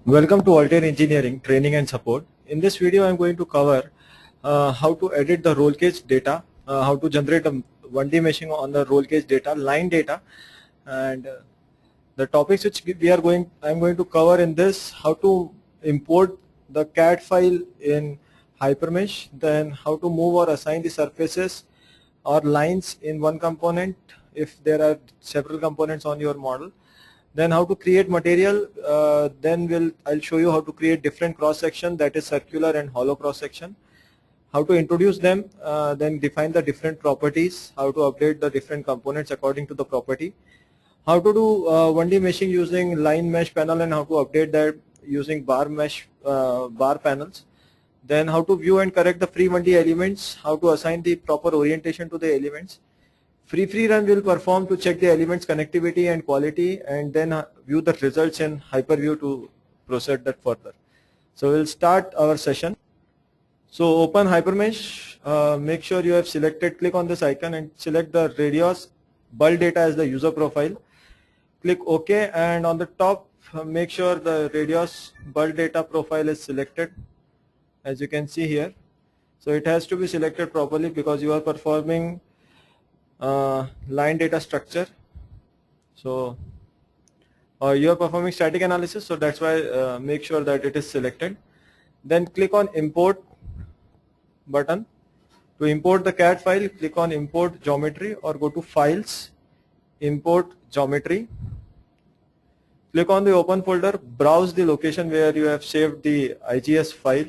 Welcome to Altair Engineering Training and Support. In this video, I am going to cover how to edit the roll cage data, how to generate a 1D meshing on the roll cage data, line data, and the topics which I am going to cover in this: how to import the CAD file in Hypermesh, then how to move or assign the surfaces or lines in one component if there are several components on your model. Then how to create material, then I'll show you how to create different cross section, that is circular and hollow cross section. How to introduce them, then define the different properties, how to update the different components according to the property. How to do 1D meshing using line mesh panel and how to update that using bar mesh bar panels. Then how to view and correct the free 1D elements, how to assign the proper orientation to the elements. Free run will perform to check the elements connectivity and quality, and then view the results in Hyperview to proceed that further. So we'll start our session. So open Hypermesh, make sure you have selected, click on this icon and select the radius bulk data as the user profile. Click OK, and on the top make sure the radius bulk data profile is selected, as you can see here. So it has to be selected properly because you are performing line data structure. So you are performing static analysis, so that's why make sure that it is selected. Then click on import button. To import the CAD file, click on import geometry or go to files, import geometry. Click on the open folder, browse the location where you have saved the IGS file.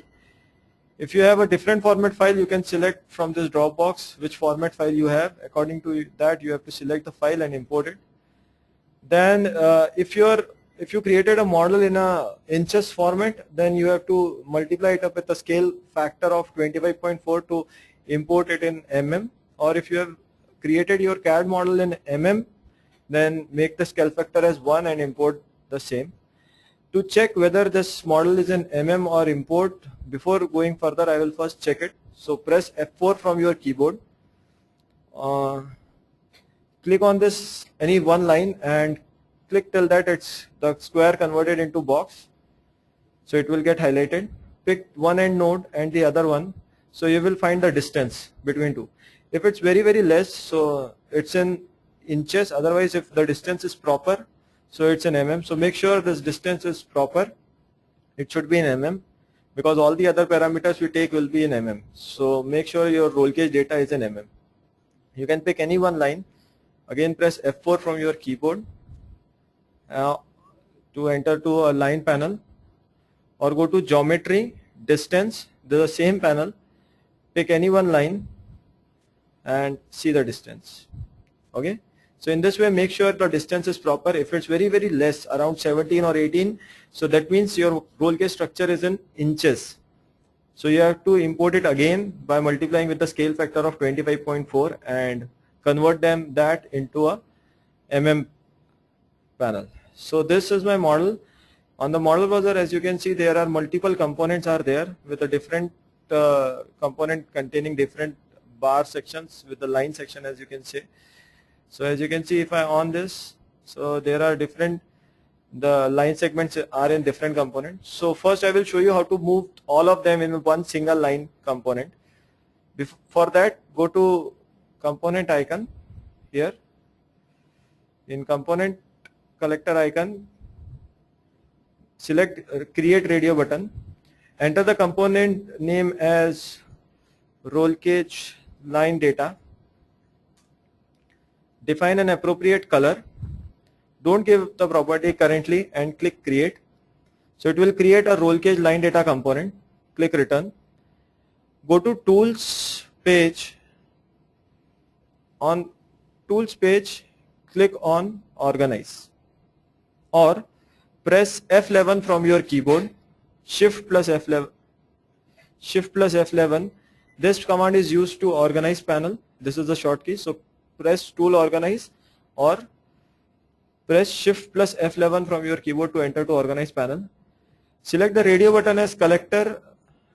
If you have a different format file, you can select from this drop box which format file you have. According to that, you have to select the file and import it. Then if you created a model in a inches format, then you have to multiply it up with a scale factor of 25.4 to import it in mm. Or if you have created your CAD model in mm, then make the scale factor as 1 and import the same. To check whether this model is in mm or import, before going further, I will first check it. So press F4 from your keyboard. Click on this any one line and click till that it's the square converted into box. So it will get highlighted. Pick one end node and the other one. So you will find the distance between two. If it's very less, so it's in inches. Otherwise, if the distance is proper, so it's in mm. So make sure this distance is proper. It should be in mm because all the other parameters we take will be in mm. So make sure your roll cage data is in mm. You can pick any one line. Again press F4 from your keyboard to enter to a line panel, or go to geometry, distance, the same panel, pick any one line and see the distance. Okay. So in this way, make sure the distance is proper. If it's very less, around 17 or 18, so that means your roll cage structure is in inches. So you have to import it again by multiplying with the scale factor of 25.4 and convert that into a mm panel. So this is my model. On the model browser, as you can see, there are multiple components are there with a different component containing different bar sections with the line section, as you can see. So as you can see, if I on this, so there are different, the line segments are in different components. So first I will show you how to move all of them in one single line component. For that, go to component icon here. In component collector icon, select create radio button. Enter the component name as roll cage line data. Define an appropriate color. Don't give the property currently and click create. So it will create a roll cage line data component. Click return. Go to tools page. On tools page, click on organize, or press F11 from your keyboard. Shift plus F11. This command is used to organize panel. This is the short key. So press tool organize or press shift plus F11 from your keyboard to enter to organize panel. Select the radio button as collector.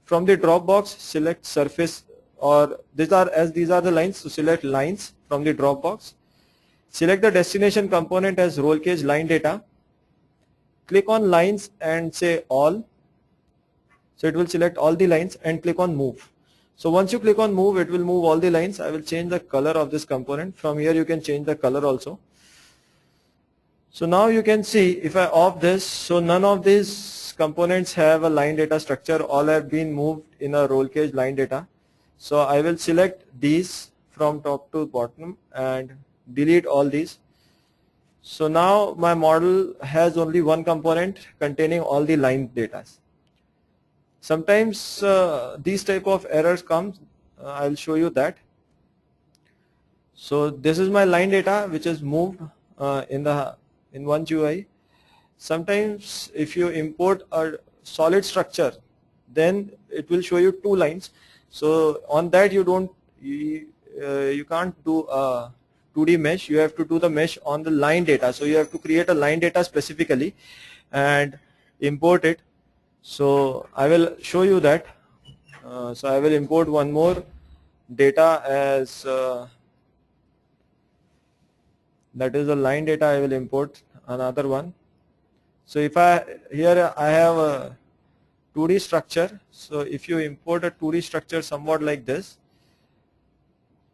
From the drop box, select surface, or these are the lines, so select lines from the drop box. Select the destination component as roll cage line data. click on lines and say all. So it will select all the lines and click on move. So once you click on move, it will move all the lines. I will change the color of this component. From here you can change the color also. So now you can see if I off this, so none of these components have a line data structure. All have been moved in a roll cage line data. So I will select these from top to bottom and delete all these. So now my model has only one component containing all the line data. Sometimes these type of errors come. I'll show you that. So this is my line data which is moved in one GUI. Sometimes if you import a solid structure, then it will show you two lines. So on that you can't do a 2D mesh. You have to do the mesh on the line data. So you have to create a line data specifically and import it. So I will show you that. So I will import one more data as that is the line data. I will import another one. So if here I have a 2D structure. So if you import a 2D structure somewhat like this,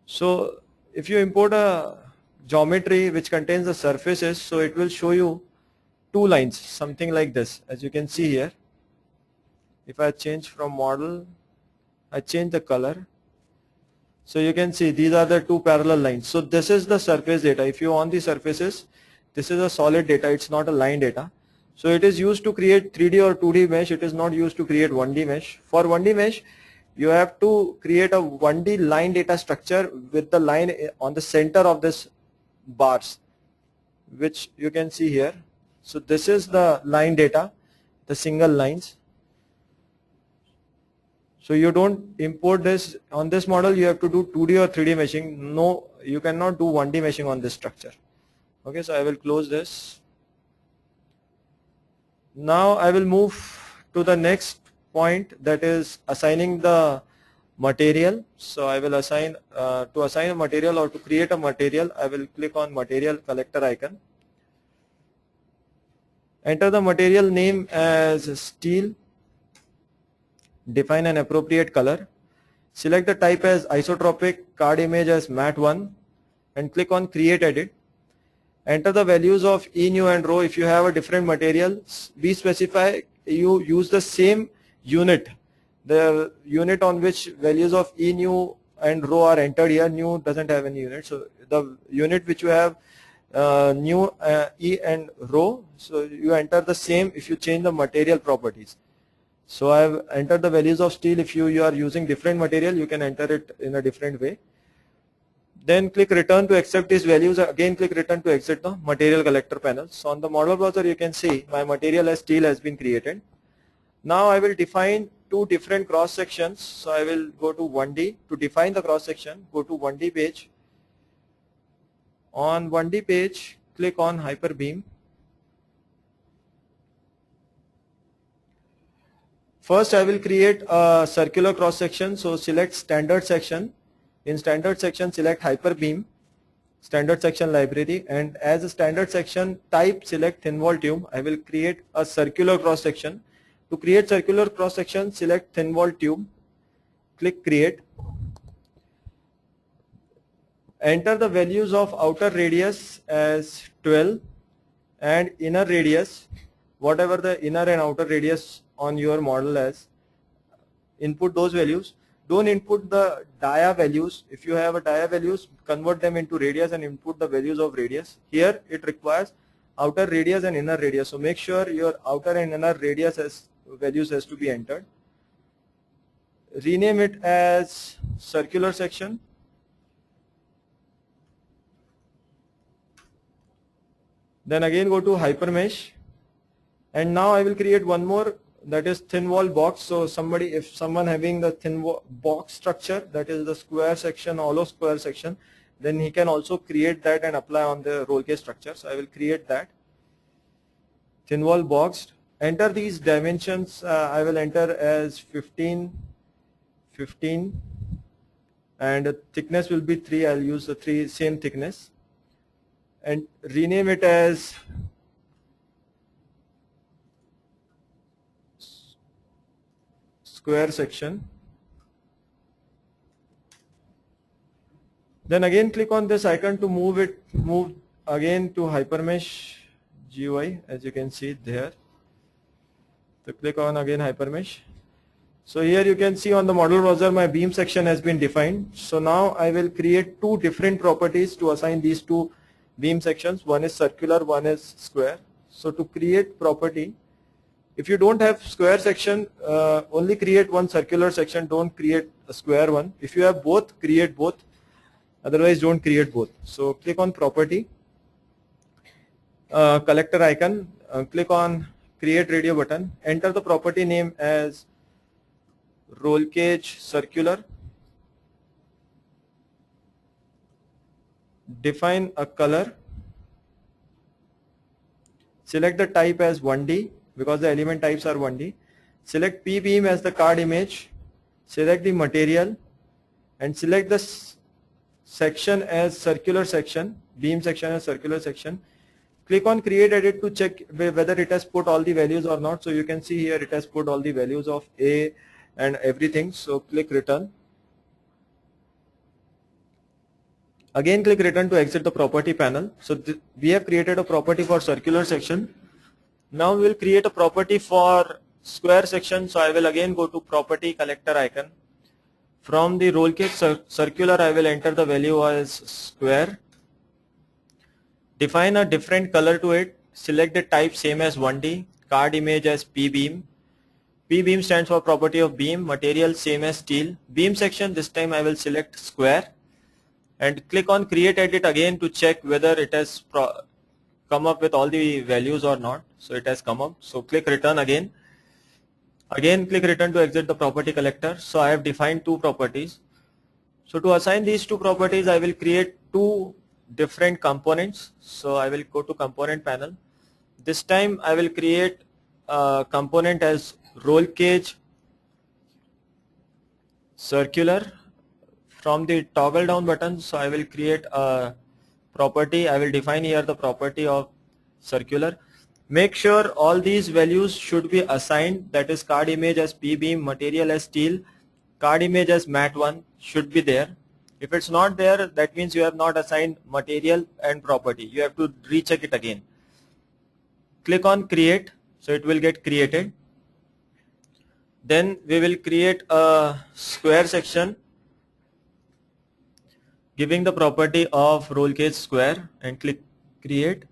so if you import a geometry which contains the surfaces, so it will show you two lines, something like this, as you can see here. If I change from model, I change the color. So you can see these are the two parallel lines. So this is the surface data. If you on the surfaces, this is a solid data. It's not a line data. So it is used to create 3D or 2D mesh. It is not used to create 1D mesh. For 1D mesh, you have to create a 1D line data structure with the line on the center of this bars, which you can see here. So this is the line data, the single lines. So you don't import this on this model. You have to do 2D or 3D meshing. No, you cannot do 1D meshing on this structure. Okay, so I will close this. Now I will move to the next point, that is assigning the material. So I will assign to assign a material or to create a material, I will click on material collector icon. Enter the material name as steel. Define an appropriate color. Select the type as isotropic, card image as matte 1 and click on create edit. Enter the values of E, nu and rho. If you have a different material, we specify you use the same unit. The unit on which values of E, nu and rho are entered here. Nu doesn't have any unit. So the unit which you have nu, E and rho, so you enter the same if you change the material properties. So I have entered the values of steel. If you are using different material, you can enter it in a different way. Then click return to accept these values. Again click return to exit the material collector panel. So on the model browser you can see my material as steel has been created. Now I will define two different cross sections. So I will go to 1D to define the cross section. Go to 1D page. On 1D page click on hyperbeam. First I will create a circular cross section. So select standard section. In standard section select hyperbeam, standard section library, and as a standard section type select thin wall tube. I will create a circular cross section. To create circular cross section select thin wall tube, click create. Enter the values of outer radius as 12 and inner radius, whatever the inner and outer radius on your model as. Input those values. Don't input the dia values. If you have a dia values, convert them into radius and input the values of radius. Here it requires outer radius and inner radius. So make sure your outer and inner radius as values has to be entered. Rename it as circular section. Then again go to hypermesh. And now I will create one more, that is thin wall box. So if someone having the thin box structure, that is the square section, hollow square section, then he can also create that and apply on the roll cage structure. So I will create that thin wall box. Enter these dimensions. I will enter as 15, 15, and the thickness will be 3. I'll use the same thickness, and rename it as square section. Then again click on this icon to move again to Hypermesh GUI, as you can see there. So click on again Hypermesh. So here you can see on the model browser my beam section has been defined. So now I will create two different properties to assign these two beam sections. One is circular, one is square. So to create property, if you don't have square section, only create one circular section, don't create a square one. If you have both, create both. Otherwise don't create both. So click on property, collector icon, click on create radio button, enter the property name as roll cage circular, define a color, select the type as 1D because the element types are 1D, select P beam as the card image, select the material and select the section as circular section, beam section as circular section. Click on create edit to check whether it has put all the values or not. So you can see here it has put all the values of A and everything. So click return. Again click return to exit the property panel. So we have created a property for circular section. Now we will create a property for square section. So I will again go to property collector icon. From the roll cage circular I will enter the value as square. Define a different color to it. Select the type same as 1D. Card image as P beam. P beam stands for property of beam. Material same as steel. Beam section, this time I will select square and click on create edit again to check whether it has come up with all the values or not. So it has come up. So click return again. Again click return to exit the property collector. So I have defined two properties. So to assign these two properties I will create two different components. So I will go to component panel. This time I will create a component as roll cage circular. From the toggle down button, so I will create a property. I will define here the property of circular. Make sure all these values should be assigned, that is card image as P beam, material as steel, card image as mat 1 should be there. If it's not there, that means you have not assigned material and property. You have to recheck it again. Click on create, so it will get created. Then we will create a square section giving the property of roll cage square and click create.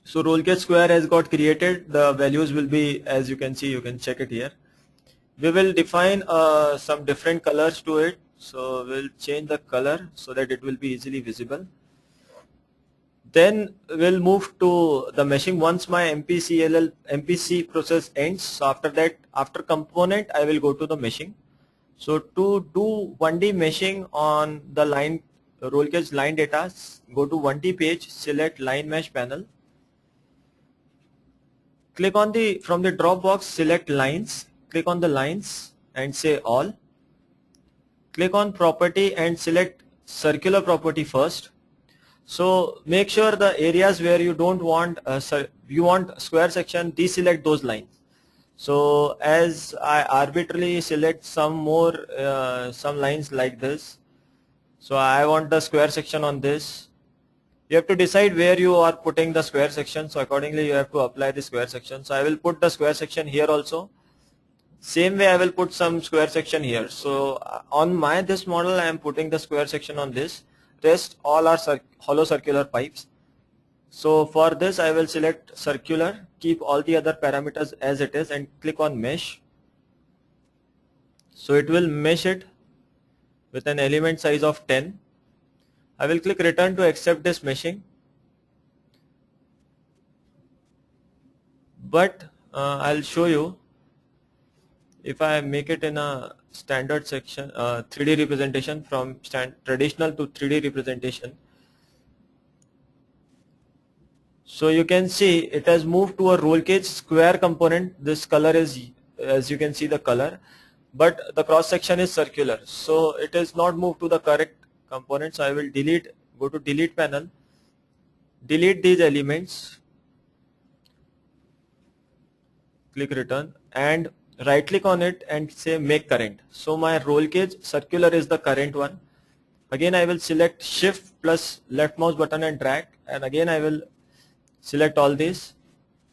So roll cage square has got created. The values will be, as you can see, you can check it here. We will define some different colors to it. So we'll change the color so that it will be easily visible. Then we'll move to the meshing once my MPC process ends. So after that, after component, I will go to the meshing. So to do 1D meshing on the line roll cage line data, go to 1D page, select line mesh panel. Click on from the drop box, select lines, click on the lines and say all. Click on property and select circular property first. So make sure the areas where you don't want you want square section, deselect those lines. So as I arbitrarily select some lines like this, so I want the square section on this. You have to decide where you are putting the square section, so accordingly you have to apply the square section. So I will put the square section here also. Same way I will put some square section here. So on this model I am putting the square section on this. Rest all are hollow circular pipes. So for this I will select circular, keep all the other parameters as it is and click on mesh. So it will mesh it with an element size of 10. I will click return to accept this meshing. But I'll show you, if I make it in a standard section 3D representation, from traditional to 3D representation, so you can see it has moved to a roll cage square component. This color is, as you can see, the color, but the cross section is circular, so it is not moved to the correct component. So I will delete, go to delete panel, delete these elements, click return, and right click on it and say make current. So my roll cage circular is the current one. Again I will select shift plus left mouse button and drag, and again I will select all these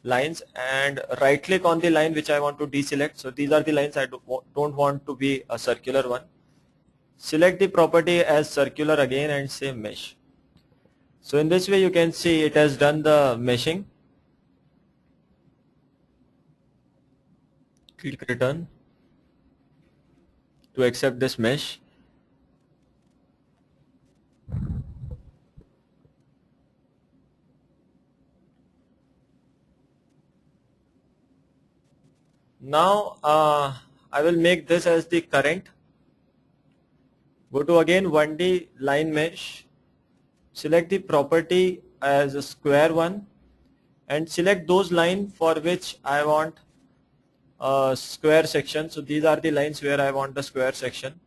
lines and right click on the line which I want to deselect. So these are the lines I don't want to be a circular one. Select the property as circular again and say mesh. So in this way you can see it has done the meshing. Click return to accept this mesh. Now I will make this as the current. Go to again 1D line mesh, select the property as a square one and select those lines for which I want a square section. So these are the lines where I want the square section,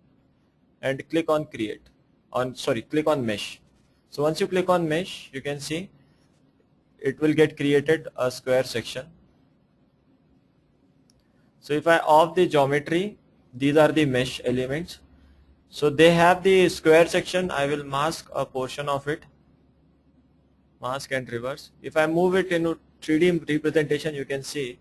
and click on create click on mesh. So once you click on mesh, you can see it will get created a square section. So if I off the geometry, these are the mesh elements. So they have the square section. I will mask a portion of it, mask and reverse. If I move it into 3D representation, you can see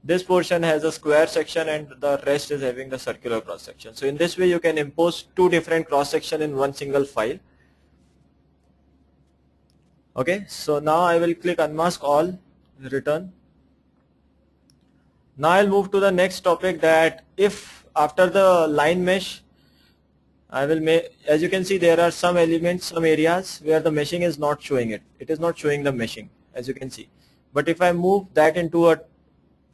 this portion has a square section and the rest is having the circular cross section. So in this way you can impose two different cross section in one single file. Okay, so now I will click unmask all, return. Now I'll move to the next topic, that if after the line mesh I will make, as you can see there are some elements, some areas where the meshing is not showing it. It is not showing the meshing, as you can see. But if I move that into a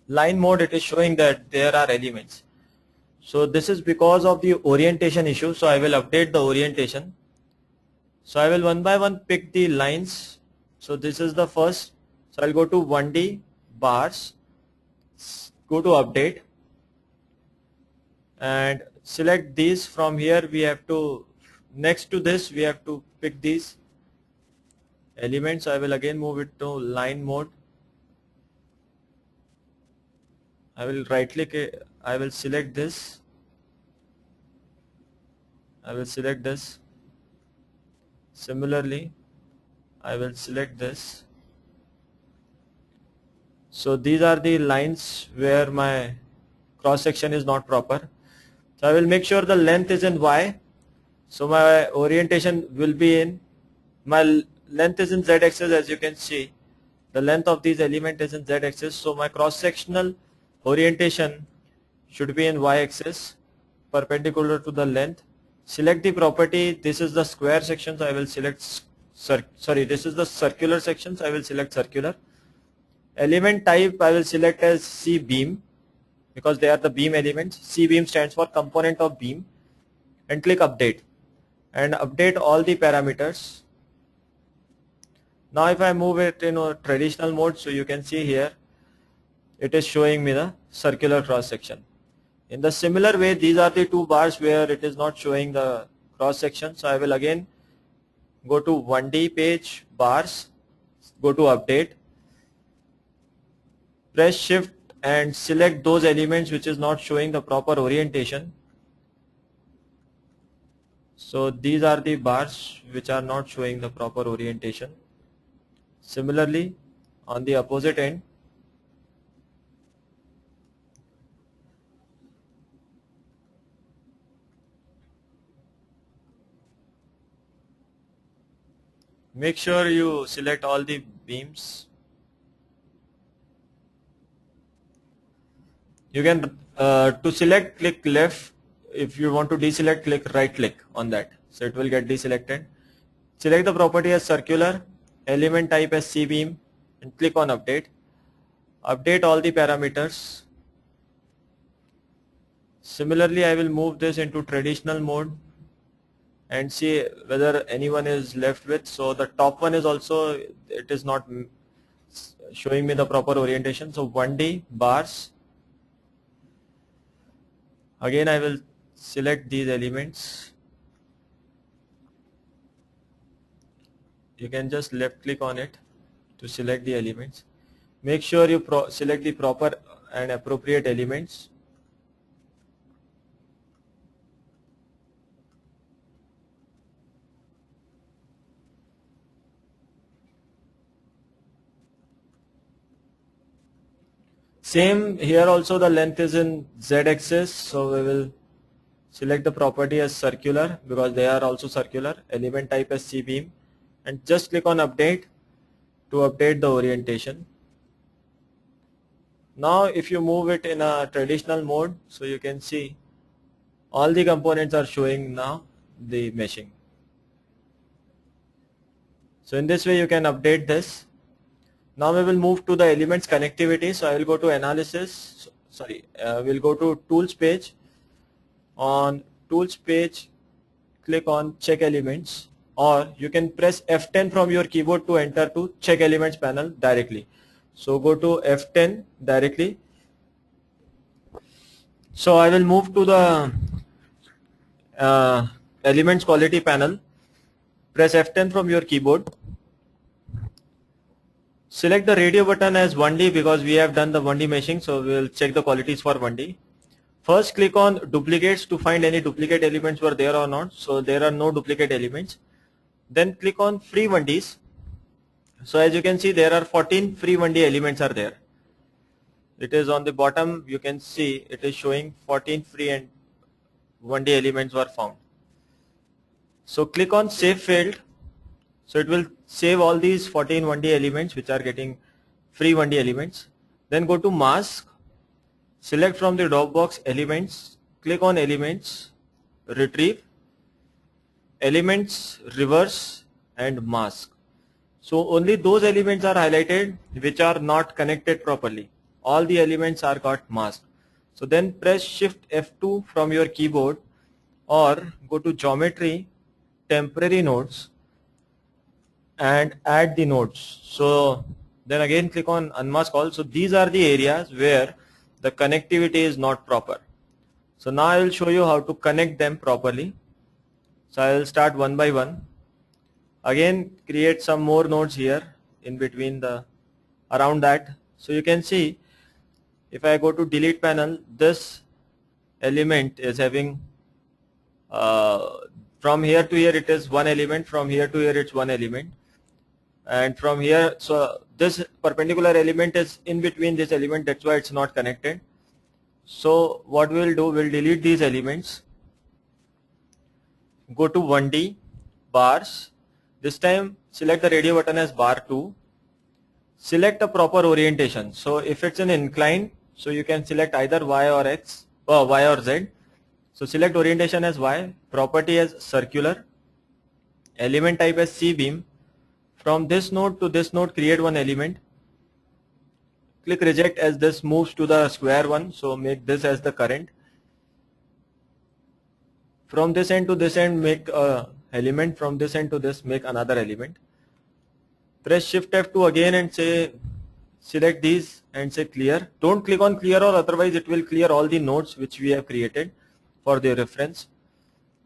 line mode, it is showing that there are elements. So this is because of the orientation issue. So I will update the orientation. So I will one by one pick the lines. So this is the first. So I'll go to 1D bars, go to update and select these. From here we have to, next to this we have to pick these elements. I will again move it to line mode. I will right click it, I will select this, I will select this. Similarly I will select this. So these are the lines where my cross section is not proper. So I will make sure the length is in Y. So my orientation will be in, my length is in Z axis, as you can see. The length of these element is in Z axis. So my cross sectional orientation should be in Y axis, perpendicular to the length. Select the property. This is the square section, so I will select this is the circular section, so I will select circular. Element type I will select as C beam, because they are the beam elements. C beam stands for component of beam, and click update and update all the parameters. Now if I move it in a traditional mode, so you can see here it is showing me the circular cross section. In the similar way, these are the two bars where it is not showing the cross section. So I will again go to 1D page, bars, go to update, press shift and select those elements which is not showing the proper orientation. So these are the bars which are not showing the proper orientation. Similarly on the opposite end, make sure you select all the beams. You can to select, click left. If you want to deselect, click right click on that, so it will get deselected. Select the property as circular, element type as C beam, and click on update. Update all the parameters. Similarly I will move this into traditional mode and see whether anyone is left with. So the top one is also, it is not showing me the proper orientation. So 1D bars, again I will select these elements. You can just left click on it to select the elements. Make sure you select the proper and appropriate elements. Same here also, the length is in z-axis, so we will select the property as circular because they are also circular, element type as C-beam, and just click on update to update the orientation. Now if you move it in a traditional mode, so you can see all the components are showing now the meshing. So in this way you can update this. Now we will move to the elements connectivity. So I will go to analysis, we'll go to tools page. On tools page, click on check elements, or you can press F10 from your keyboard to enter to check elements panel directly. So go to F10 directly. So I will move to the elements quality panel. Press F10 from your keyboard. Select the radio button as 1D because we have done the 1D meshing, so we will check the qualities for 1D. First click on duplicates to find any duplicate elements were there or not. So there are no duplicate elements. Then click on free 1Ds. So as you can see, there are 14 free 1D elements are there. It is on the bottom, you can see it is showing 14 free and 1D elements were found. So click on save field. So it will save all these 14 1D elements which are getting free 1D elements. Then go to mask, select from the drop box elements, click on elements, retrieve, elements, reverse and mask. So only those elements are highlighted which are not connected properly. All the elements are got masked. So then press shift F2 from your keyboard or go to geometry, temporary nodes and add the nodes. So then again click on unmask all. So these are the areas where the connectivity is not proper. So now I will show you how to connect them properly. So I will start one by one. Again create some more nodes here in between the around that. So you can see if I go to delete panel, this element is having from here to here it is one element, from here to here it's one element, and from here, so this perpendicular element is in between this element, that's why it's not connected. So what we will do, we'll delete these elements, go to 1D bars, this time select the radio button as bar 2, select a proper orientation. So if it's an incline, so you can select either Y or X or Y or Z. So select orientation as Y, property as circular, element type as C-beam. From this node to this node create one element. Click reject as this moves to the square one, so make this as the current. From this end to this end make a element, from this end to this make another element. Press shift F2 again and say select these and say clear. Don't click on clear or otherwise it will clear all the nodes which we have created for their reference.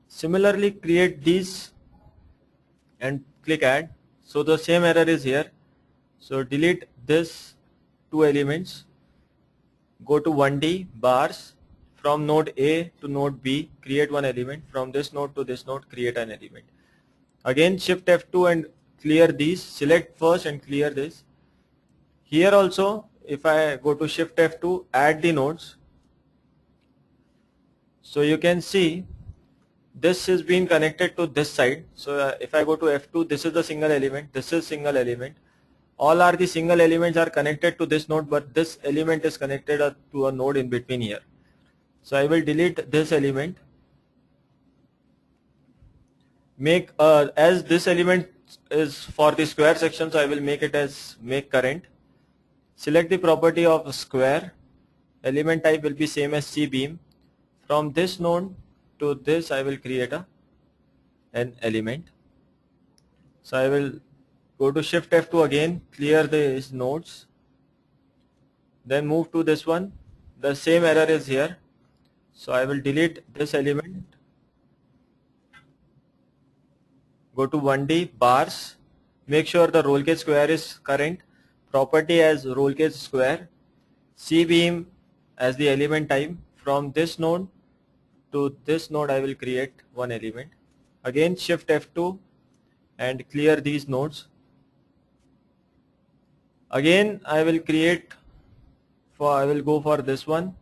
Similarly create these and click add. So the same error is here. So delete this two elements, go to 1D bars, from node A to node B create one element, from this node to this node create an element. Again shift F2 and clear these, select first and clear this. Here also if I go to shift F2 add the nodes, so you can see this is being connected to this side. So if I go to F2, this is the single element, this is single element, all are the single elements are connected to this node, but this element is connected to a node in between here. So I will delete this element, make as this element is for the square section, so I will make it as make current. Select the property of square, element type will be same as C-beam. From this node to this I will create an element. So I will go to shift F2 again, clear these nodes, then move to this one. The same error is here, so I will delete this element, go to 1D bars, make sure the roll cage square is current, property as roll cage square, C-beam as the element type. From this node to this node I will create one element. Again shift F2 and clear these nodes. Again I will go for this one,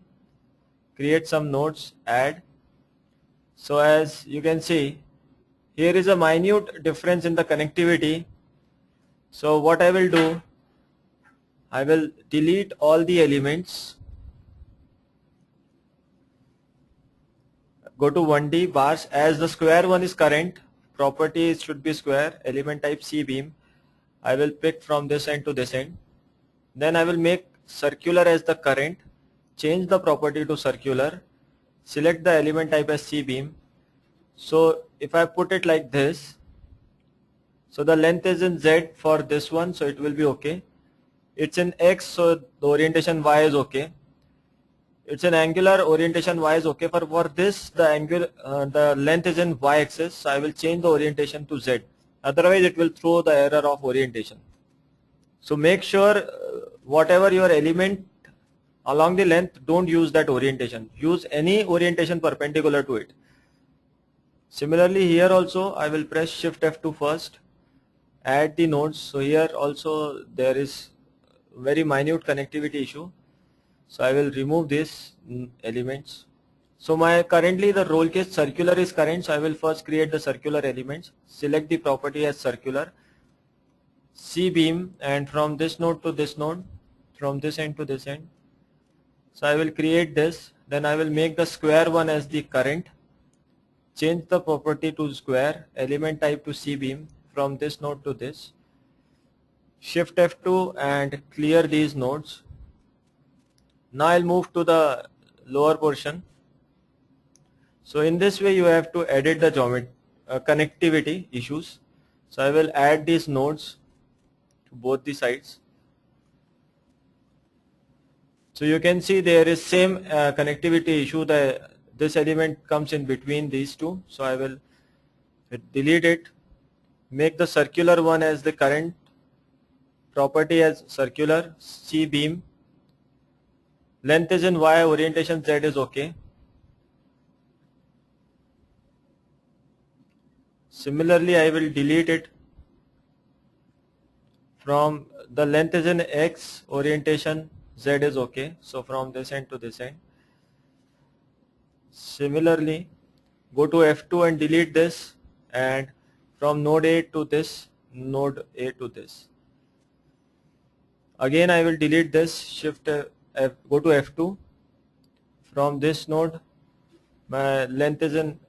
create some nodes, add. So as you can see, here is a minute difference in the connectivity. So what I will do, I will delete all the elements, go to 1D bars. As the square one is current, property should be square, element type C-beam. I will pick from this end to this end. Then I will make circular as the current, change the property to circular, select the element type as C-beam. So if I put it like this, so the length is in Z for this one, so it will be okay. It's in X, so the orientation Y is okay. It's an angular, orientation Y is okay. For this, the length is in Y axis, so I will change the orientation to Z. Otherwise it will throw the error of orientation. So make sure whatever your element along the length, don't use that orientation. Use any orientation perpendicular to it. Similarly here also I will press shift F2 first, add the nodes. So here also there is very minute connectivity issue. So I will remove these elements. So currently the roll cage circular is current, so I will first create the circular elements, select the property as circular, C-beam, and from this node to this node, from this end to this end. So I will create this, then I will make the square one as the current, change the property to square, element type to C-beam, from this node to this, shift F2 and clear these nodes. Now I'll move to the lower portion. So in this way you have to edit the geometry, connectivity issues. So I will add these nodes to both the sides. So you can see there is same connectivity issue. This element comes in between these two. So I will delete it, make the circular one as the current, property as circular, C-beam, length is in Y, orientation Z is okay. Similarly I will delete it, from the length is in X, orientation Z is okay. So from this end to this end. Similarly go to F2 and delete this, and from node A to this, node A to this. Again I will delete this, shift go to F2, from this node my length is in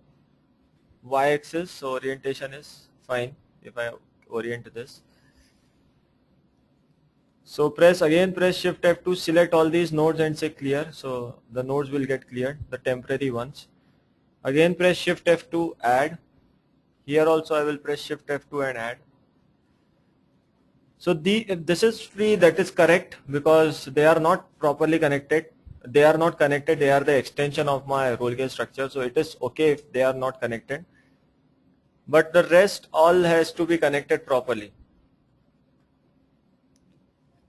Y axis, so orientation is fine if I orient this. So press shift F2, select all these nodes and say clear. So the nodes will get cleared, the temporary ones. Again press shift F2, add. Here also I will press shift F2 and add. So if this is free, that is correct, because they are not properly connected. They are not connected, they are the extension of my roll cage structure. So it is okay if they are not connected. But the rest all has to be connected properly.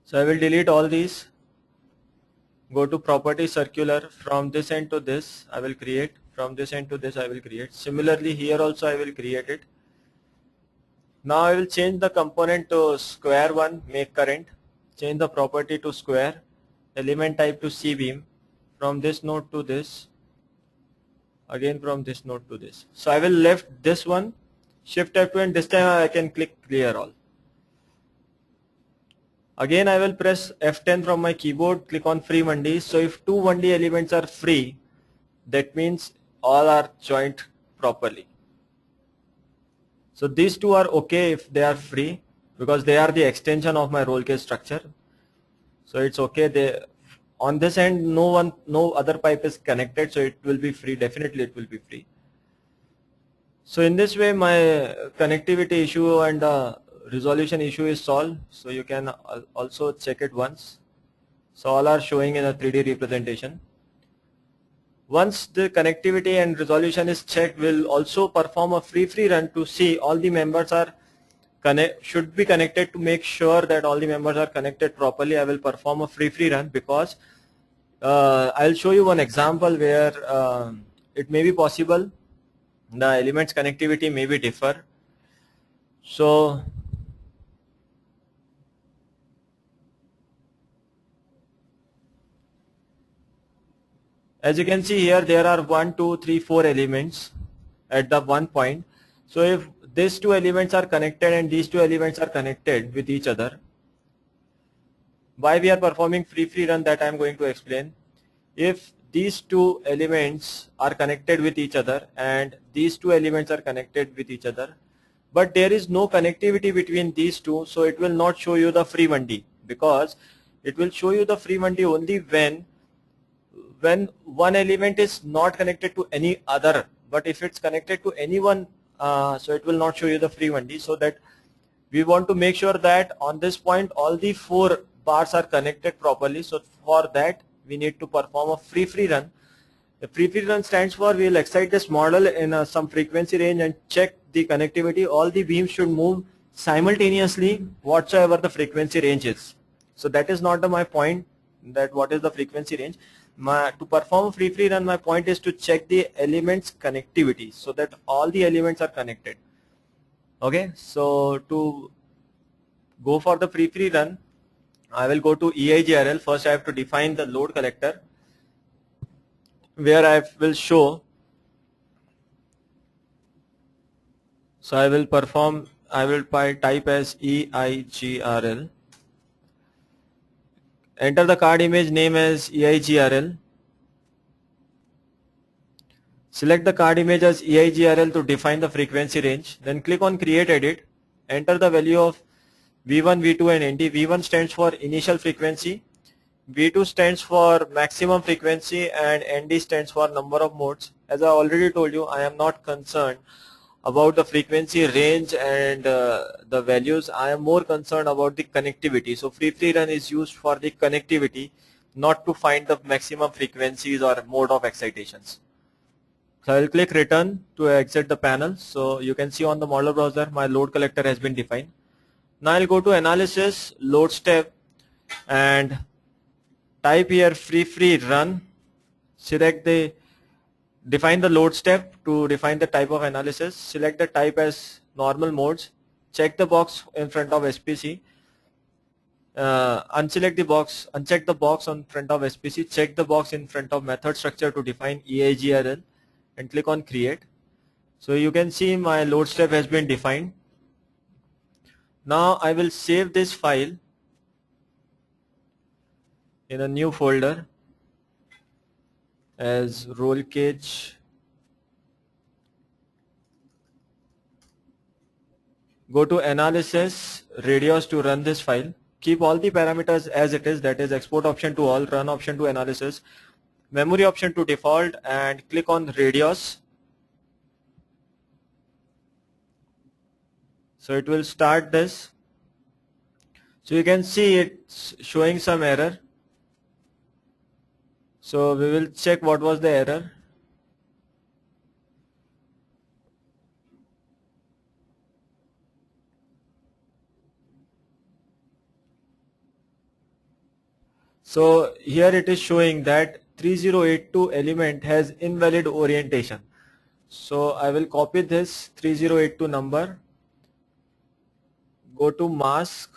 So I will delete all these, go to property circular, from this end to this I will create, from this end to this I will create. Similarly here also I will create it. Now I will change the component to square one, make current, change the property to square, element type to C-beam, from this node to this, again from this node to this. So I will left this one, shift F2, and this time I can click clear all. Again I will press F10 from my keyboard, click on free 1D. So if two 1D elements are free, that means all are joined properly. So these two are okay if they are free, because they are the extension of my roll cage structure. So it's okay. On this end no other pipe is connected, so it will be free, definitely it will be free. So in this way my connectivity issue and resolution issue is solved. So you can also check it once. So all are showing in a 3D representation. Once the connectivity and resolution is checked, we'll also perform a free run to see all the members are should be connected. To make sure that all the members are connected properly, I will perform a free run, because I'll show you one example where it may be possible the elements connectivity may be differ. So as you can see here, there are 1, 2, 3, 4 elements at the one point. So if these two elements are connected and these two elements are connected with each other, why we are performing free run, that I am going to explain. If these two elements are connected with each other and these two elements are connected with each other, but there is no connectivity between these two, so it will not show you the free 1D, because it will show you the free 1D only when one element is not connected to any other. But if it's connected to anyone, so it will not show you the free 1D. So that we want to make sure that on this point all the 4 bars are connected properly. So for that we need to perform a free run. The free run stands for we will excite this model in some frequency range and check the connectivity. All the beams should move simultaneously whatsoever the frequency range is. So that is not my point, that what is the frequency range. To perform free run, my point is to check the elements connectivity so that all the elements are connected. Okay, so to go for the free run, I will go to EIGRL. First I have to define the load collector, where I will show. So I will type as EIGRL. Enter the card image name as EIGRL. Select the card image as EIGRL to define the frequency range. Then click on create edit. Enter the value of V1, V2 and ND. V1 stands for initial frequency, V2 stands for maximum frequency, and ND stands for number of modes. As I already told you, I am not concerned about the frequency range and the values. I am more concerned about the connectivity. So free run is used for the connectivity, not to find the maximum frequencies or mode of excitations. So I will click return to exit the panel. So you can see on the model browser my load collector has been defined. Now I will go to analysis, load step, and type here free run. Select the define the load step to define the type of analysis. Select the type as normal modes. Check the box in front of SPC. Uncheck the box on front of SPC. Check the box in front of method structure to define EIGRL and click on create. So you can see my load step has been defined. Now I will save this file in a new folder as roll cage. Go to analysis, radios to run this file. Keep all the parameters as it is, that is export option to all, run option to analysis, memory option to default, and click on radios. So it will start this. So you can see it's showing some error. So we will check what was the error. So here it is showing that 3082 element has invalid orientation. So I will copy this 3082 number, go to mask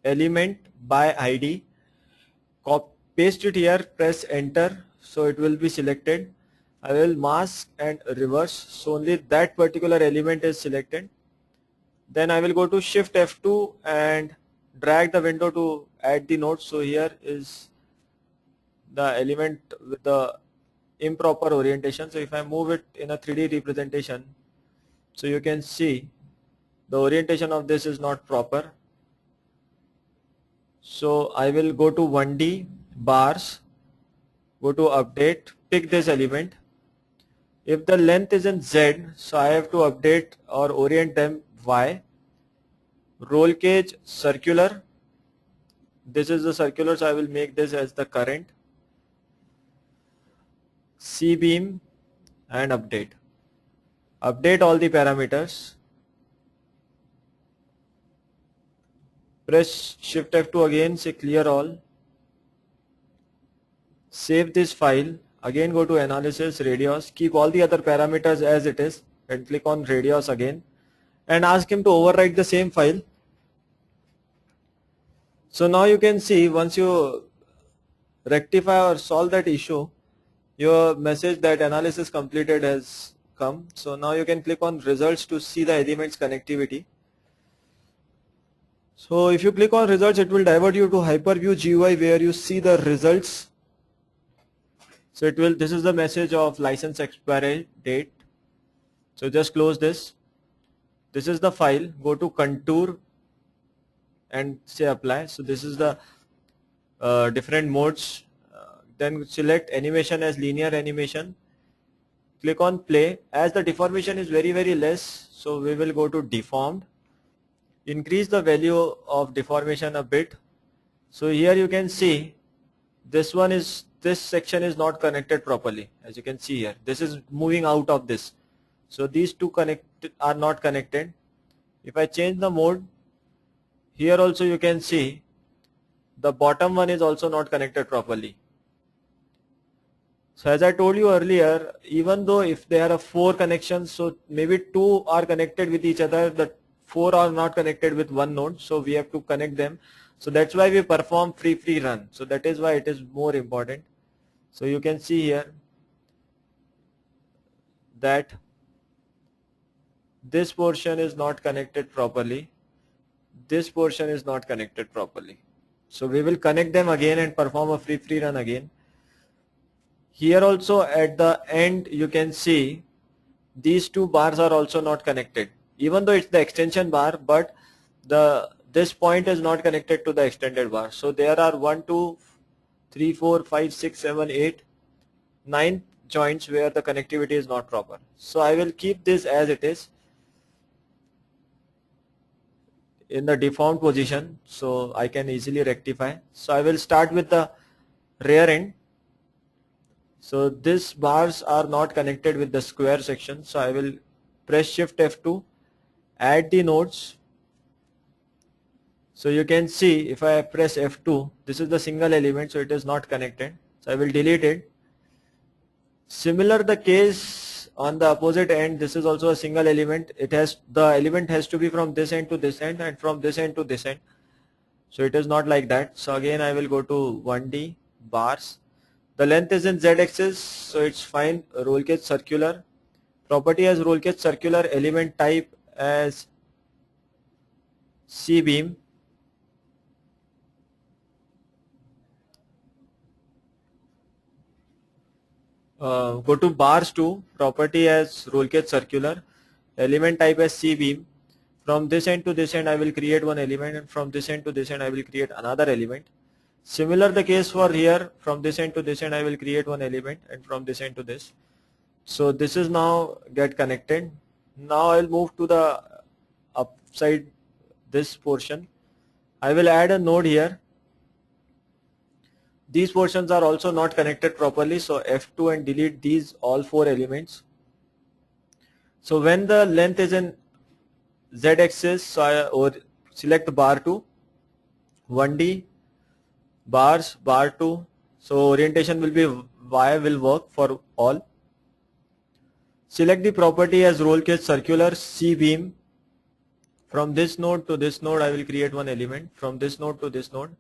element by ID, paste it here, press enter, so it will be selected. I will mask and reverse, so only that particular element is selected. Then I will go to shift F2 and drag the window to add the nodes. So here is the element with the improper orientation. So if I move it in a 3D representation, so you can see the orientation of this is not proper. So I will go to 1D bars, go to update, pick this element. If the length is in Z, so I have to update or orient them Y. Roll cage circular, this is the circular, so I will make this as the current. C beam and update. Update all the parameters. Press shift F2 again, say clear all. Save this file. Again go to analysis, radius, keep all the other parameters as it is and click on radius again and ask him to overwrite the same file. So now you can see once you rectify or solve that issue, your message that analysis completed has come. So now you can click on results to see the elements connectivity. So if you click on results, it will divert you to Hyperview GUI where you see the results. So it will, this is the message of license expiry date. So just close this. This is the file. Go to contour and say apply. So this is the different modes. Then select animation as linear animation. Click on play. As the deformation is very less, so we will go to deformed. Increase the value of deformation a bit. So here you can see this section is not connected properly. As you can see here, this is moving out of this. So these two are not connected. If I change the mode, here also you can see the bottom one is also not connected properly. So as I told you earlier, even though if there are 4 connections, so maybe 2 are connected with each other, the 4 are not connected with one node, so we have to connect them. So that's why we perform free run. So that is why it is more important. So you can see here that this portion is not connected properly. This portion is not connected properly. So we will connect them again and perform a free run again. Here also at the end you can see these 2 bars are also not connected. Even though it's the extension bar, but this point is not connected to the extended bar. So there are 1, 2, 3, 4, 5, 6, 7, 8, 9 joints where the connectivity is not proper. So I will keep this as it is in the deformed position, so I can easily rectify. So I will start with the rear end. So these bars are not connected with the square section, so I will press Shift F2, add the nodes. So you can see if I press F2, this is the single element, so it is not connected. So I will delete it. Similar the case on the opposite end, this is also a single element. The element has to be from this end to this end and from this end to this end. So it is not like that. So again I will go to 1D bars. The length is in Z-axis, so it's fine. Roll cage circular. Property as roll cage circular. Element type as C-beam. Go to bars 2. Property as roll cage circular. Element type as C-beam. From this end to this end I will create one element, and from this end to this end I will create another element. Similar the case for here, from this end to this end I will create one element, and from this end to this. So this is now get connected. Now I will move to the upside this portion. I will add a node here. These portions are also not connected properly, so F2 and delete these all 4 elements. So when the length is in Z-axis, so select bar 2, 1D bars, bar 2. So orientation will be Y, will work for all. Select the property as roll cage circular, C-beam. From this node to this node I will create one element. From this node to this node.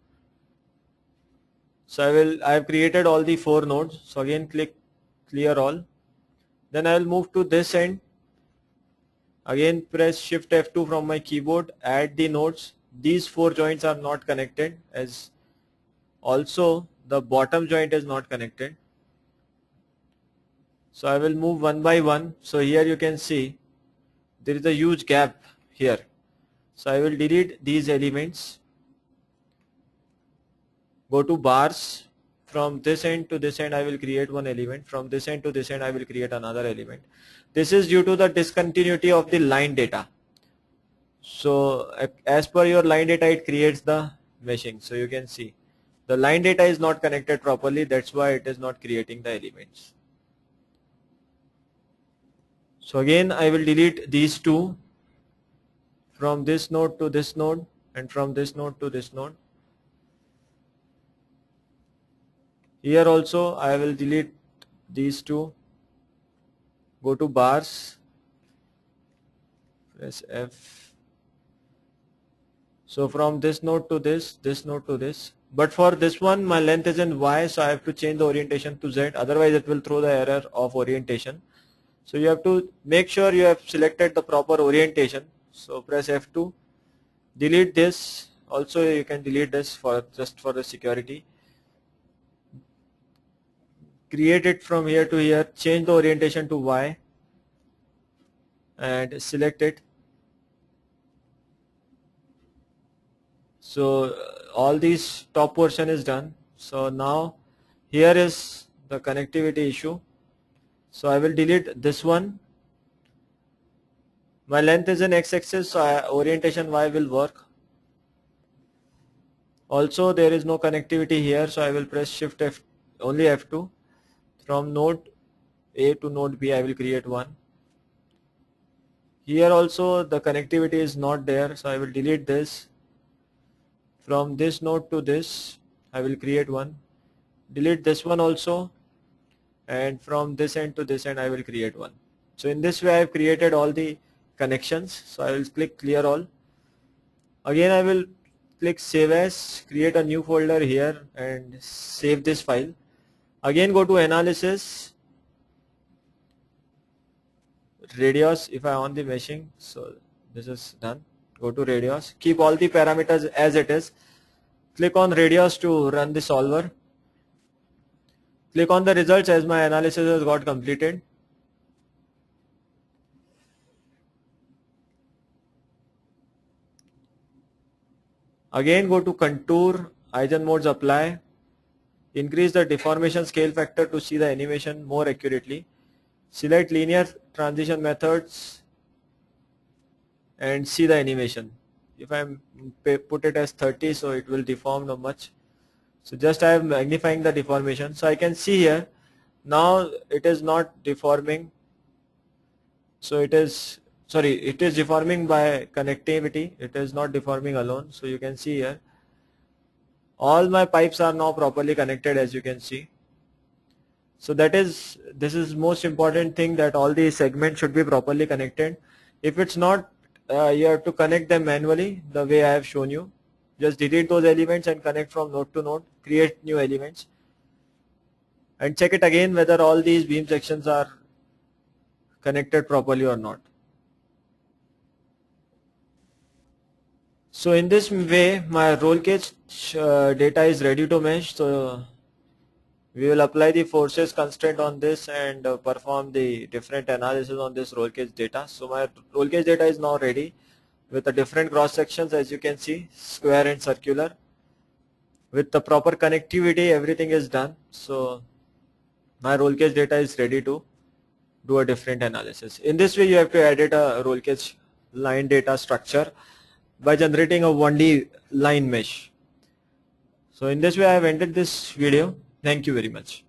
So I have created all the 4 nodes. So again click clear all. Then I will move to this end. Again press Shift F2 from my keyboard, add the nodes. These 4 joints are not connected, as also the bottom joint is not connected. So I will move one by one. So here you can see there is a huge gap here. So I will delete these elements. Go to bars. From this end to this end I will create one element. From this end to this end I will create another element. This is due to the discontinuity of the line data. So as per your line data it creates the meshing. So you can see the line data is not connected properly, that's why it is not creating the elements. So again I will delete these 2 from this node to this node and from this node to this node. Here also I will delete these two. Go to bars, press F. So from this node to this node to this. But for this one my length is in Y, so I have to change the orientation to Z, otherwise it will throw the error of orientation. So you have to make sure you have selected the proper orientation. So press F2, delete this. Also you can delete this for just for the security. Create it from here to here, change the orientation to Y and select it. So all these top portion is done. So now here is the connectivity issue. So I will delete this one. My length is in x-axis, so orientation Y will work. Also there is no connectivity here, so I will press shift F, only F2. From node A to node B I will create one. Here also the connectivity is not there, so I will delete this. From this node to this I will create one. Delete this one also, and from this end to this end I will create one. So in this way I have created all the connections. So I will click clear all. Again I will click save as, create a new folder here and save this file. Again go to analysis, radius, if I on the meshing, so this is done. Go to radius, keep all the parameters as it is. Click on radius to run the solver. Click on the results as my analysis has got completed. Again go to contour, Eisenmodes apply. Increase the deformation scale factor to see the animation more accurately. Select linear transition methods and see the animation. If I put it as 30, so it will deform not much. So just I am magnifying the deformation. So I can see here now it is not deforming. So it is, sorry, it is deforming by connectivity. It is not deforming alone. So you can see here all my pipes are now properly connected, as you can see. So this is most important thing, that all the segments should be properly connected. If it's not, you have to connect them manually the way I have shown you. Just delete those elements and connect from node to node, create new elements and check it again whether all these beam sections are connected properly or not. So in this way my roll cage data is ready to mesh. So we will apply the forces constraint on this and perform the different analysis on this roll cage data. So my roll cage data is now ready with the different cross sections, as you can see, square and circular. With the proper connectivity, everything is done. So my roll cage data is ready to do a different analysis. In this way you have to edit a roll cage line data structure by generating a 1D line mesh. So in this way I have ended this video. Thank you very much.